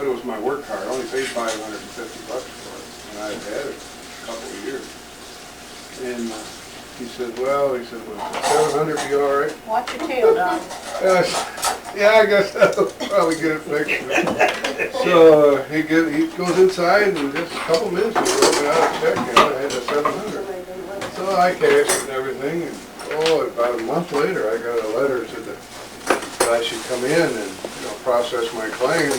said it was my work car. I only paid $550 for it, and I've had it a couple of years. And he said, well, he said, "Will 700 be all right?" Watch your tail, Don. Yeah, I guess that'll probably get it fixed. So he goes inside, and just a couple minutes, he wrote me out a check, and I had the 700. So I cashed it and everything, and about a month later, I got a letter that said that I should come in and process my claim.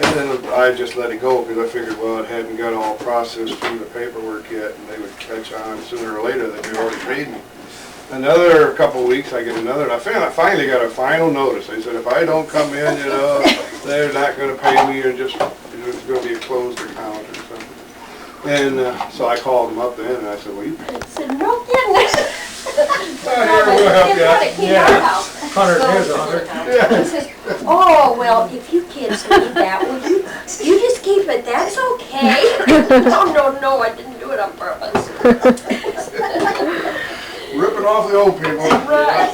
And then I just let it go because I figured, well, it hadn't got all processed through the paperwork yet, and they would catch on sooner or later that they already paid me. Another couple of weeks, I get another, and I finally got a final notice. They said, if I don't come in, they're not going to pay me, or it's going to be a closed account or something. And so I called them up then, and I said, well, you paid. I said, no kidding. We'll help you out. Yeah. 100 is 100. Yeah. He says, oh, well, if you kids need that, well, you just keep it, that's okay. No, I didn't do it on purpose. Ripping off the old people. Right.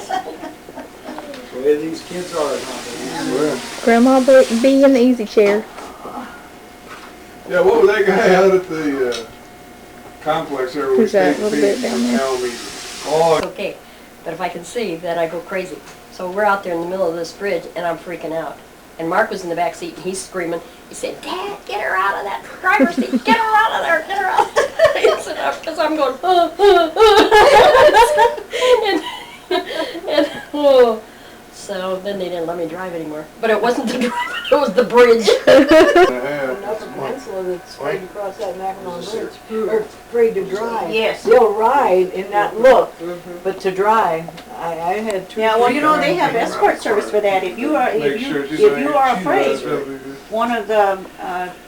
The way these kids are nowadays. Grandma be in the easy chair. Yeah, what was that guy out at the complex there? Who's that little bit down there? Oh, Okay, but if I can see, then I go crazy. So we're out there in the middle of this bridge, and I'm freaking out. And Mark was in the back seat, and he's screaming. He said, Dad, get her out of that driver's seat. Get her out of there. Get her out. Because I'm going, and so then they didn't let me drive anymore. But it wasn't the drive, it was the bridge. Another peninsula that's afraid to cross that Mackinac Bridge, or afraid to drive. Yes. They'll ride and not look, but to drive. I had two. Yeah, well, they have escort service for that. If you are afraid, one of the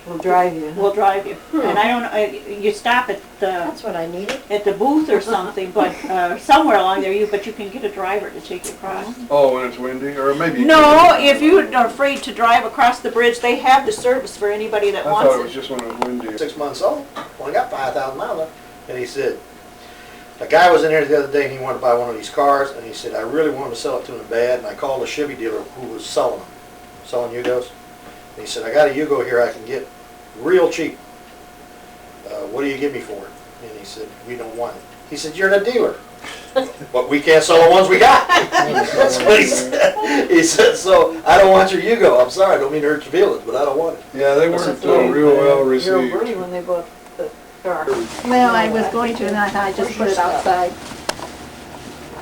will drive you. will drive you. And I don't know, you stop at That's what I needed. the booth or something, but somewhere along there, but you can get a driver to take you across. Oh, when it's windy, or maybe. No, if you are afraid to drive across the bridge, they have the service for anybody that I wants thought it was just when it was windy. 6 months old, only got 5,000 miles left. And he said, a guy was in here the other day and he wanted to buy one of these cars, and he said, I really wanted to sell it to him bad, and I called a Chevy dealer who was selling Yugos. And he said, I got a Yugo here I can get real cheap. What do you give me for it? And he said, we don't want it. He said, you're the dealer. But we can't sell the ones we got. That's what he said. He said, so I don't want your Yugo. I'm sorry, I don't mean to hurt your feelings, but I don't want it. Yeah, they weren't real well received. Bernie when they bought the car. Well, I was going to, and I just put it outside.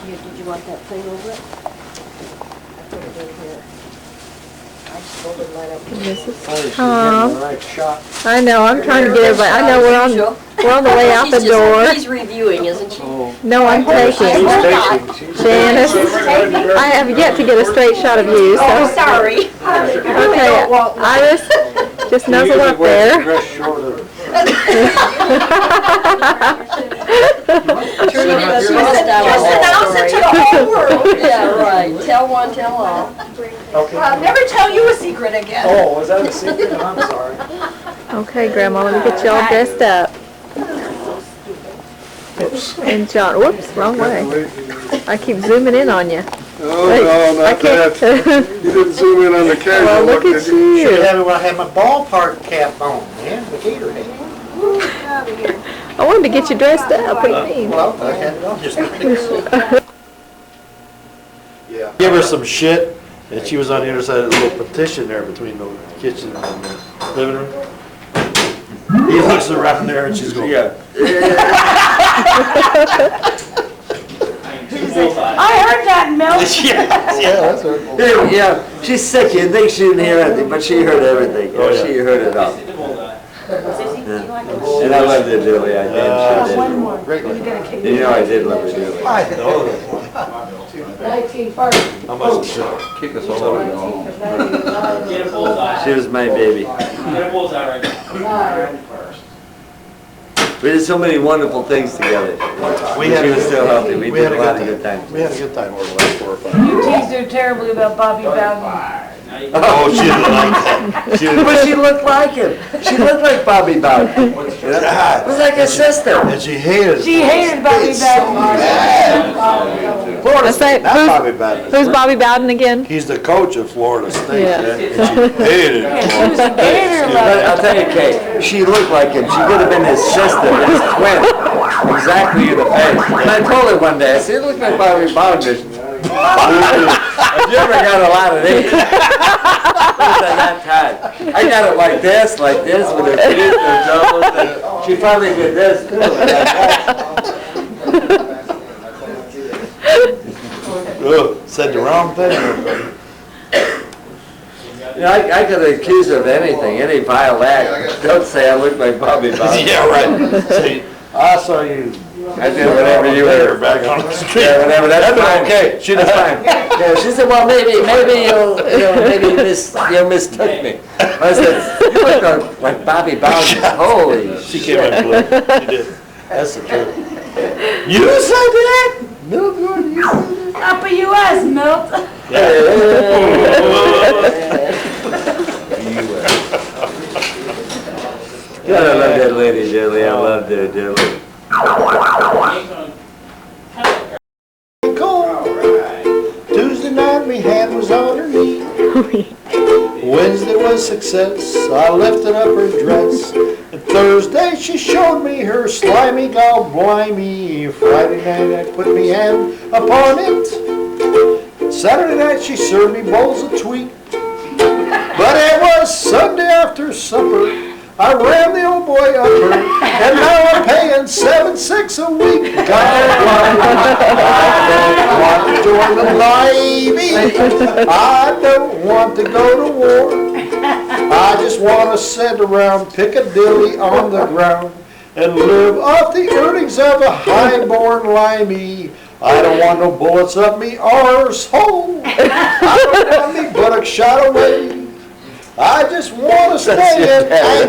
Did you want that thing over it? I put it in here. I just folded mine up. This is Getting Tom. the right shot. I know, I'm trying to get everybody. I know we're on the way out the door. She's reviewing, isn't she? No, I'm taking. Janice, I have yet to get a straight shot of you, so. Oh, sorry. Okay, Iris, just nuzzle up there. Dress short of Just announce it to the whole world. Yeah, right. Tell one, tell all. Okay. I'll never tell you a secret again. Oh, was that a secret? I'm sorry. Okay, Grandma, let me get you all dressed up. And John, whoops, wrong way. I keep zooming in on you. Oh, Wait, no, I not can't. that. You didn't zoom in on the camera. Well, look at Should you. have it when I had my ballpark cap on, man, the gator hat. I wanted to get you dressed up. What do you mean? Well, I had it on just Yeah. Give her some shit, and she was on the other side of the little partition there between the kitchen and the living room. He looks around there and she's going, yeah. I heard that, Mel. Yeah, that's her. Yeah, she's sick. You think she didn't hear anything, but she heard everything. Oh, yeah. She heard it all. And I loved it, Julie. I did. Sure did. Great. You know I did love it, Julie. How much? Kick us all over. She was my baby. We did so many wonderful things together. We had she was still healthy. We did a lot of good time. times. We had a good time over the last 4 or 5 You years. teased her terribly about Bobby Bowden. Oh, she didn't like that. But she looked like him. She looked like Bobby Bowden. It was like his sister. And she hated it. She hated Bobby Bowden. Florida Let's say, State, not Bobby Bowden. Who's Bobby Bowden again? He's the coach of Florida State. Yeah. And she hated it. She was a gator But lover. I'll tell you, Kate, she looked like him. She could have been his sister, his twin. Exactly in the face. And I told her one day, I said, you look like Bobby Bowden. Have you ever got a lot of these? At that time. I got it like this with her teeth, her toes, and she probably did this too. Said the wrong thing. You know, I could accuse her of anything, any vile act. Don't say I look like Bobby Bowden. Yeah, right. See, I saw you. I did whatever you were. Back on the street. Yeah, whatever, that's fine. Okay, she That's does fine. Yeah, she said, well, maybe you mistook me. I said, you look like Bobby Bowden. Holy She shit. came in blue. She did. That's the truth. You said that? No, Gordon, you said that. Upper US, Milt. God, I love that lady, dearly. I love her dearly. Tuesday night, me hand was on her knee. Wednesday was success. I lifted up her dress. And Thursday, she showed me her slimy gob blimey. Friday night, I put me hand upon it. Saturday night, she served me bowls of tweet. But it was Sunday after supper. I ran the old boy up her, and now I'm paying $7.6 a week. God, I don't want to join the Navy. I don't want to go to war. I just want to sit around Piccadilly on the ground and live off the earnings of a high-born limey. I don't want no bullets up me arsehole. I don't want me buttock shot away. I just want to stay in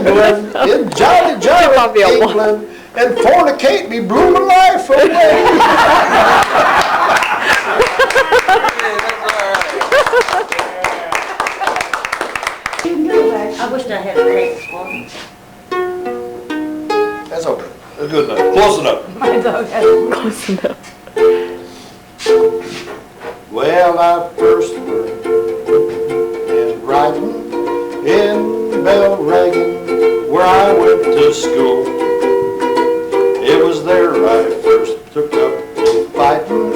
England, in Jolly Jolly England, and fornicate me blooming life away. I wish I had a cake one. That's okay. That's good enough. Close enough. My dog has Close enough. Well, I first learned in riding in Belregan, where I went to school. It was there I first took up to fighting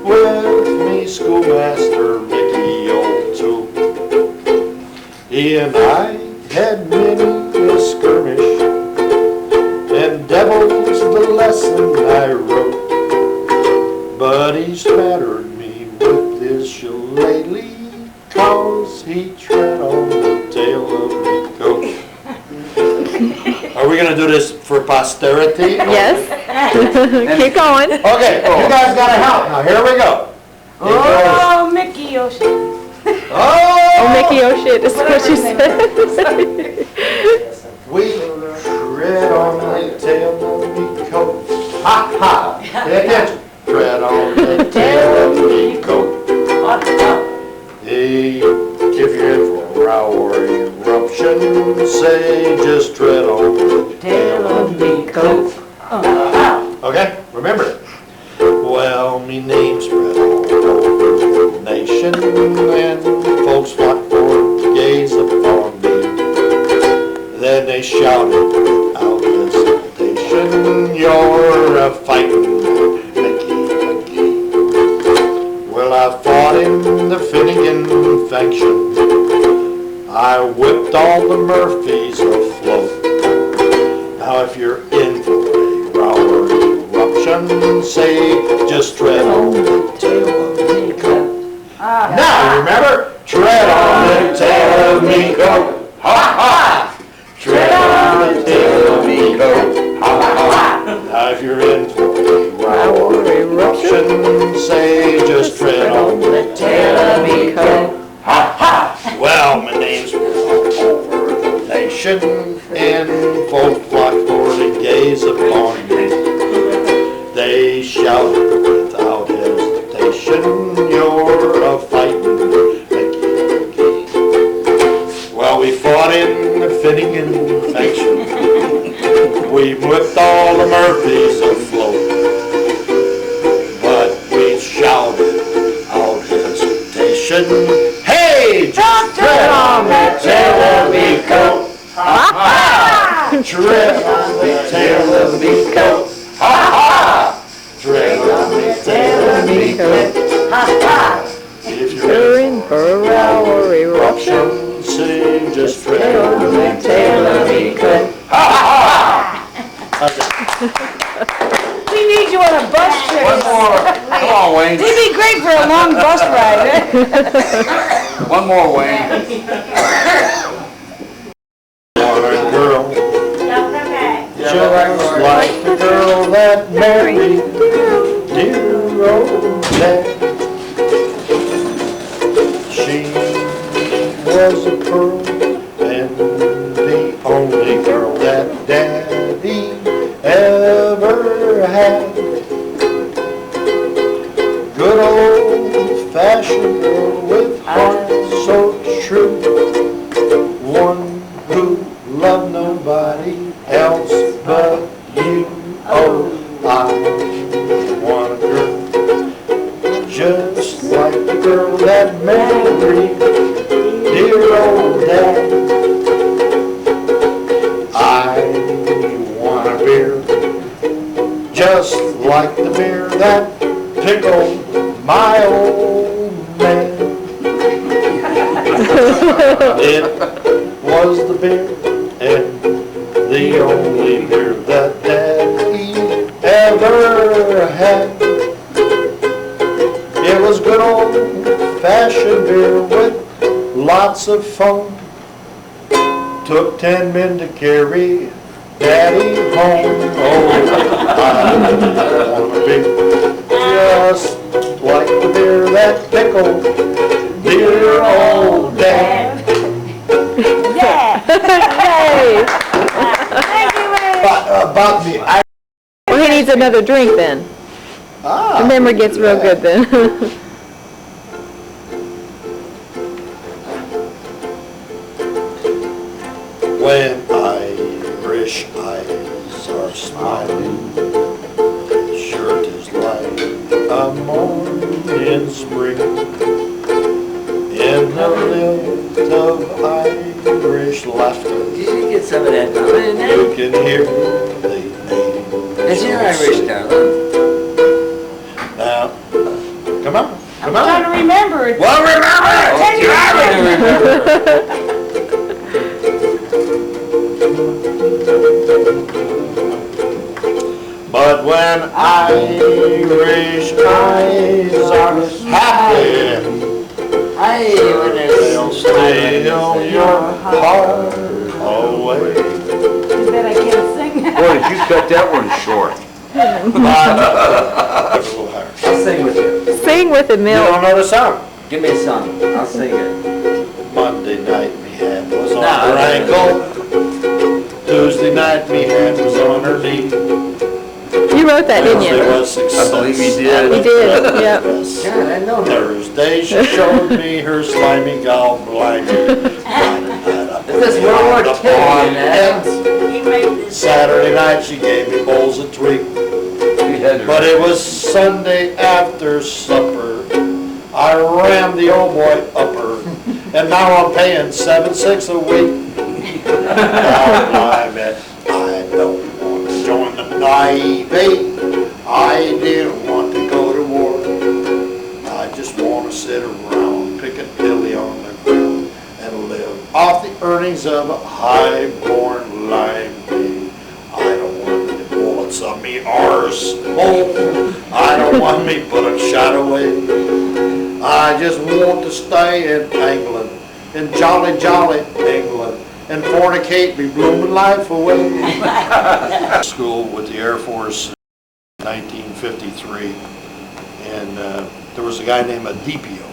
with me schoolmaster Mickey O'Toole. He and I had many a skirmish, and devil's the lesson I wrote. But he spattered me with his shillelagh, 'cause he tread on the tail of me coat. Are we gonna do this for posterity? Yes. Keep going. Okay, you guys gotta help. Now, here we go. It goes, Oh, Mickey Ocean. Oh, Mickey, oh shit, is what you said. We tread on the tail of me coat. Ha ha! Pay attention. Tread on the tail of me coat. Hey, if you're in for a row or eruption, say just tread on the tail of me coat. Okay, remember it. Well, me name spread all over the nation, and folks flocked forward to gaze upon me. Then they shouted without hesitation, "You're a fighting Mickey, Mickey." Well, I fought in the Finnegan faction. I whipped all the Murphys afloat. Now, if you're in for a row or eruption, say just tread on the tail of me coat. Now, remember, tread on the tail of me coat. Ha ha! Tread on the tail of me coat. Ha ha! Now, if you're in for a row or eruption, say just tread on the tail of me coat. Ha ha! Well, my name's all over the nation, and folk flocked for to gaze upon me. They shouted without hesitation, "You're a fighting Mickey, Mickey." Well, we fought in the Finnegan faction. We Murphy's afloat. But we shouted out hesitation, hey, just tread on the tail of me coat. Ha ha! Tread on the tail of me coat. Ha ha! Tread on the tail of me coat. Ha ha! If you're in for a row or eruption, say just tread on the tail of me coat. Ha ha! We need you on a bus trip. One more. Come on, Wayne. It'd be great for a long bus ride. One more, Wayne. One girl, just like the girl that married dear old dad. She was a pearl and the only girl that Daddy ever had. Good old-fashioned girl with heart so true, one who loved nobody else but you. Oh, I want a girl just like the girl that married dear old dad. I want a beer just like the beer that pickled my old man. It was the beer and the only beer that Daddy ever had. It was good old-fashioned beer with lots of foam. Took 10 men to carry Daddy home. Oh, I want a beer just like the beer that pickled dear old Dad. Yay! About me, Well, he needs another drink then. The memory gets real good then. when Irish eyes are smiling, sure 'tis like a morning spring. In the lilt of Irish laughter, You should get some of that, darling. you can hear the angels Is your Irish, sing. darling? Now, come on, I'm come trying on. to remember it. Well, remember Tell you Remember. But when Irish eyes are happy, Hey, when they'll there's steal your heart away. Too bad I can't sing. Boy, did you cut that one short. I'll sing with you. Sing with it, You Milt. don't know the song? Give me a song. I'll sing it. Monday night me hand was on No, her I don't. ankle. Tuesday night me hand was on her knee. You wrote that, didn't Wednesday you? was success. I believe you did. You did, yep. Yes. God, I know that. Thursday she showed me her slimy gallbladder. Is this World War II, man? Saturday night she gave me bowls of tweak. You had to. But it was Sunday after supper. I rammed the old boy upper, and now I'm paying $7.6 a week. Now I admit I don't want to join the Navy. I didn't want to go to war. I just want to sit around Piccadilly on the ground and live off the earnings of a high-born limey. I don't want the bullets on me arsehole. I don't want me bullet shot away. I just want to stay in England, in jolly, jolly England, and fornicate me blooming life away. School with the Air Force in 1953, and there was a guy named Adipio.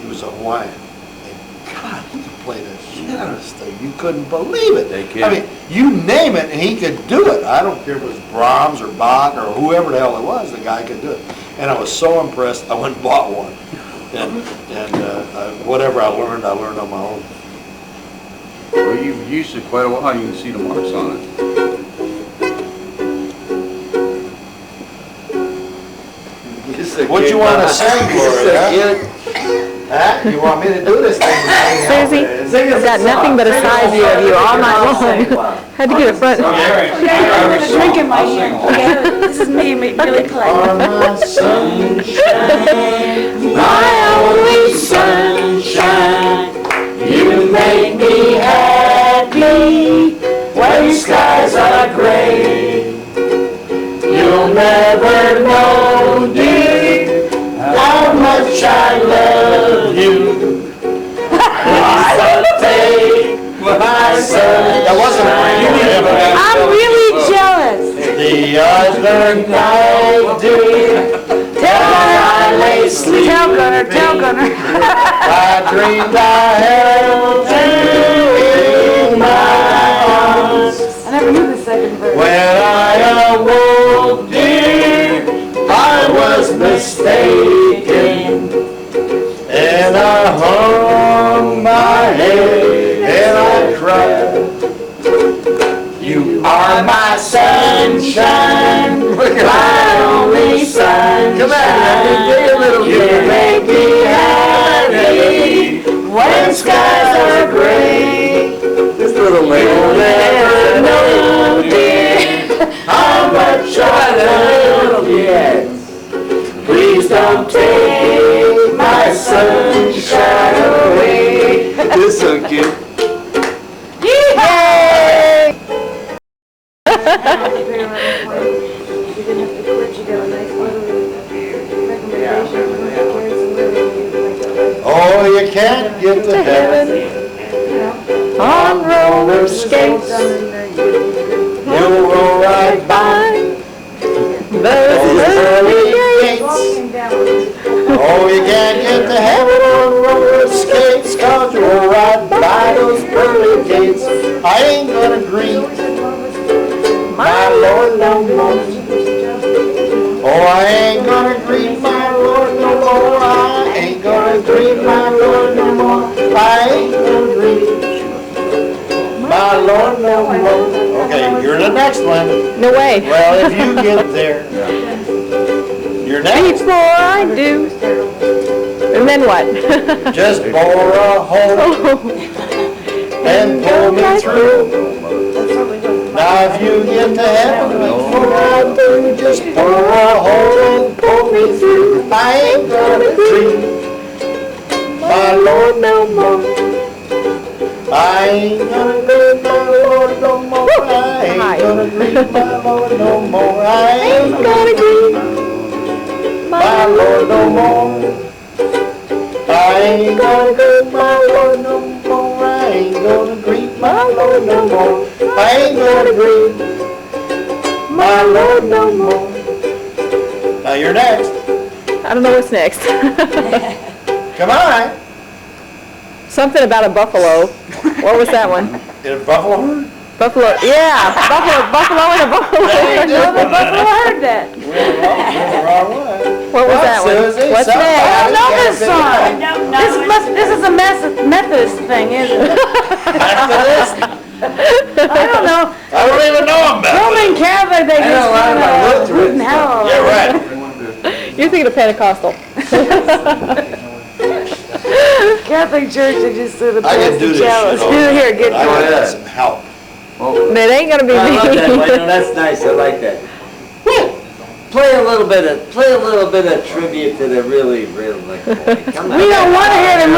He was a Hawaiian. And God, he could play the shit out of this thing. You couldn't believe it. They can. I mean, you name it, and he could do it. I don't care if it was Brahms or Bach or whoever the hell it was, the guy could do it. And I was so impressed, I went and bought one. And whatever I learned on my own. Well, you've used it quite a while. You can see the marks on it. What you wanna sing, Gloria? Cute. Huh? You want me to do this thing? Susie, I've got nothing but a side view of you all night long. Had to get a front. Okay, I'm gonna drink in my hand. Okay, this is me, Billy Clay. Are my sunshine, My only sunshine, you make me happy when skies are gray. You'll never know, dear, how much I love you. Please don't take my sunshine. That wasn't a I'm really jealous. The other night, dear, when I lay sleeping, Tell Gunner. I dreamed I held you in my arms. I never knew the second verse. When I awoke, dear, I was mistaken, and I hung my head and I cried. You are my sunshine, my only sunshine. Come on, you make me happy when skies are gray. This little lady. You'll never know, dear, how much I love you. Please don't take my sunshine away. This is so cute. Yay! You didn't have to quit, you got a nice little recommendation. Oh, you can't get to heaven On roller skates, you'll go right by those early gates. Oh, you can't get to heaven on roller skates, 'cause you're right by those pearly gates. I ain't gonna greet my Lord no more. Oh, I ain't gonna greet my Lord no more. I ain't gonna greet my Lord no more. I ain't gonna greet my Lord no more. Okay, you're the next one. No way. Well, if you get there, you're next. Before I do. And then what? Just bore a hole and pull me through. Now if you get to heaven before I do, just bore a hole and pull me through. I ain't gonna greet my Lord no more. I ain't gonna greet my Lord no more. I ain't gonna greet my Lord no more. I ain't gonna greet my Lord no more. I ain't gonna greet my Lord no more. I ain't gonna greet my Lord no more. I ain't gonna greet my Lord no more. Now you're next. I don't know what's next. Come on. Something about a buffalo. What was that one? Did a buffalo herd? Buffalo, yeah, buffalo and a buffalo. The buffalo heard that. Wrong one. What was that one? Susie, What's somebody next? I know can't this figure song. it This is a Methodist thing, isn't it? out. Methodist? I don't know. I don't even know them, Roman Methodist. Catholic, they I know, just I looked to it. hooting hell. Yeah, right. You're thinking of Pentecostal. Catholic Church, they just sort of I can pass do the this chalice. shit. Here, get I going. got some help. It ain't gonna be I love that. Wait, no, me. that's nice. I like that. Play a little bit of tribute to the really like boy. Come on. We don't want to hear them